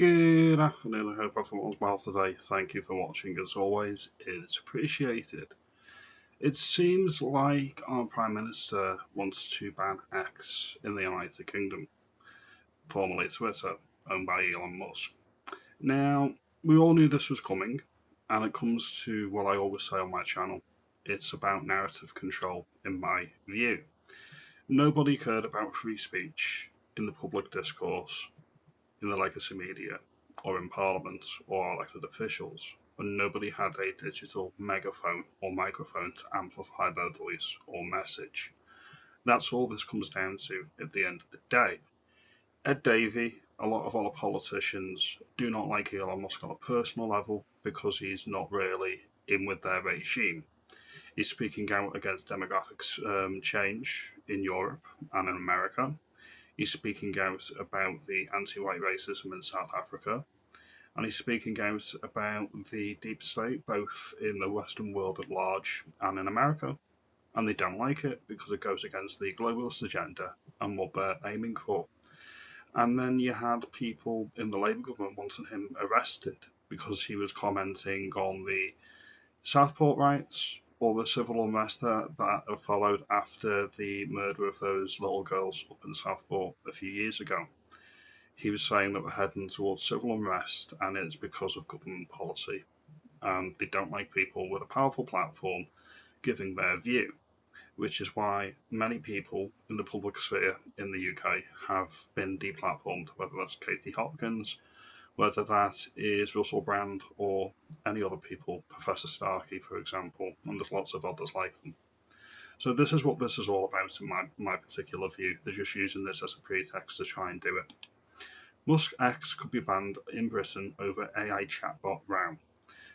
Good afternoon, I hope everyone's well today. Thank you for watching as always, it's appreciated. It seems like our Prime Minister wants to ban X in the United Kingdom, formerly Twitter, owned by Elon Musk. Now, we all knew this was coming, and it comes to what I always say on my channel. It's about narrative control, in my view. Nobody cared about free speech in the public discourse, in the legacy media, or in Parliament, or elected officials, when nobody had a digital megaphone or microphone to amplify their voice or message. That's all this comes down to at the end of the day. Ed Davey, a lot of other politicians do not like Elon Musk on a personal level because he's not really in with their regime. He's speaking out against demographic change in Europe and in America. He's speaking out about the anti-white racism in South Africa. And he's speaking out about the deep state, both in the Western world at large and in America. And they don't like it because it goes against the globalist agenda and what they're aiming for. And then you had people in the Labour government wanting him arrested because he was commenting on the Southport riots or the civil unrest that followed after the murder of those little girls up in Southport a few years ago. He was saying that we're heading towards civil unrest and it's because of government policy. And they don't like people with a powerful platform giving their view, which is why many people in the public sphere in the UK have been deplatformed, whether that's Katie Hopkins, whether that is Russell Brand or any other people, Professor Starkey, for example, and there's lots of others like them. So this is what this is all about in my particular view. They're just using this as a pretext to try and do it. Musk X could be banned in Britain over AI chatbot row.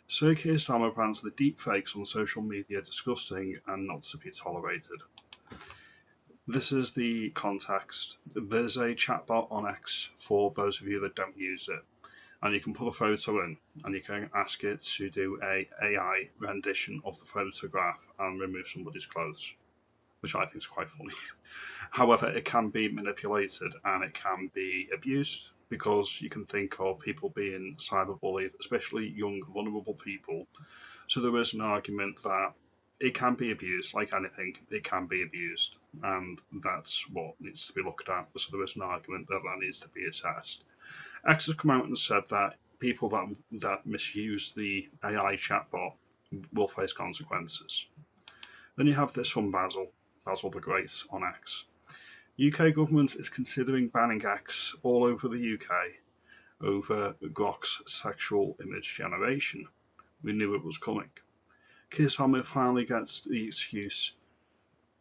Sir Keir Starmer brands the deepfakes on social media disgusting and not to be tolerated. This is the context. There's a chatbot on X for those of you that don't use it. And you can put a photo in and you can ask it to do a AI rendition of the photograph and remove somebody's clothes, which I think is quite funny. However, it can be manipulated and it can be abused because you can think of people being cyberbullied, especially young, vulnerable people. So there is an argument that it can be abused, like anything, it can be abused, and that's what needs to be looked at. So there is an argument that that needs to be assessed. X has come out and said that people that misuse the AI chatbot will face consequences. Then you have this from Basil the Great on X. UK government is considering banning X all over the UK over Grok's sexual image generation. We knew it was coming. Keir Starmer finally gets the excuse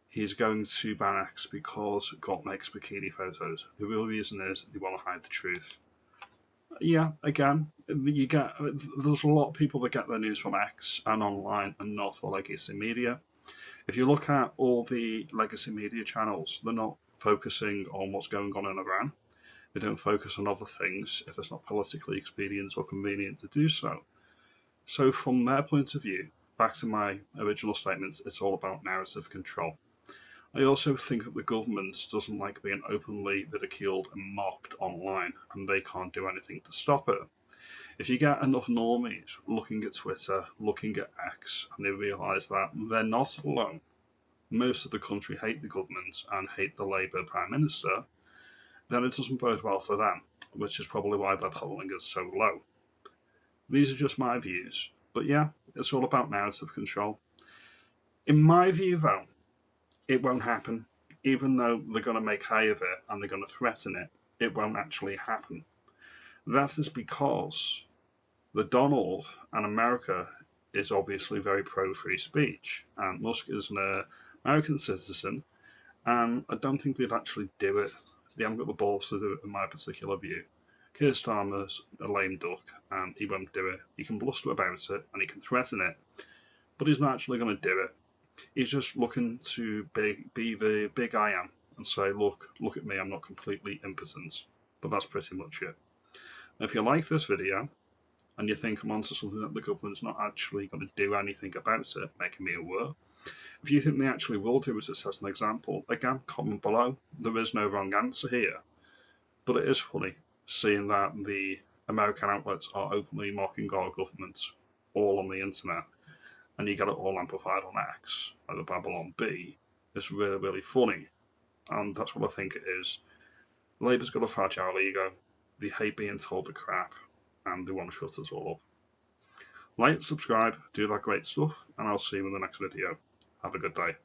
he's going to ban X because Grok makes bikini photos. The real reason is they want to hide the truth. Yeah, again, there's a lot of people that get their news from X and online and not the legacy media. If you look at all the legacy media channels, they're not focusing on what's going on in Iran. They don't focus on other things if it's not politically expedient or convenient to do so. So from their point of view, back to my original statement, it's all about narrative control. I also think that the government doesn't like being openly ridiculed and mocked online, and they can't do anything to stop it. If you get enough normies looking at Twitter, looking at X, and they realise that they're not alone, most of the country hate the government and hate the Labour Prime Minister, then it doesn't bode well for them, which is probably why their polling is so low. These are just my views, but yeah, it's all about narrative control. In my view, though, it won't happen. Even though they're going to make hay of it and they're going to threaten it, it won't actually happen. That is because the Donald and America is obviously very pro-free speech, and Musk is an American citizen, and I don't think they'd actually do it. They haven't got the balls to do it, in my particular view. Keir Starmer's a lame duck, and he won't do it. He can bluster about it, and he can threaten it, but he's not actually going to do it. He's just looking to be the big I am and say, look at me, I'm not completely impotent. But that's pretty much it. If you like this video, and you think I'm onto something that the government's not actually going to do anything about it, making me aware, if you think they actually will do it as an example, again, comment below. There is no wrong answer here. But it is funny seeing that the American outlets are openly mocking our government all on the internet, and you get it all amplified on X, like the Babylon Bee. It's really, really funny, and that's what I think it is. Labour's got a fragile ego, they hate being told the crap, and they want to shut us all up. Like, subscribe, do that great stuff, and I'll see you in the next video. Have a good day.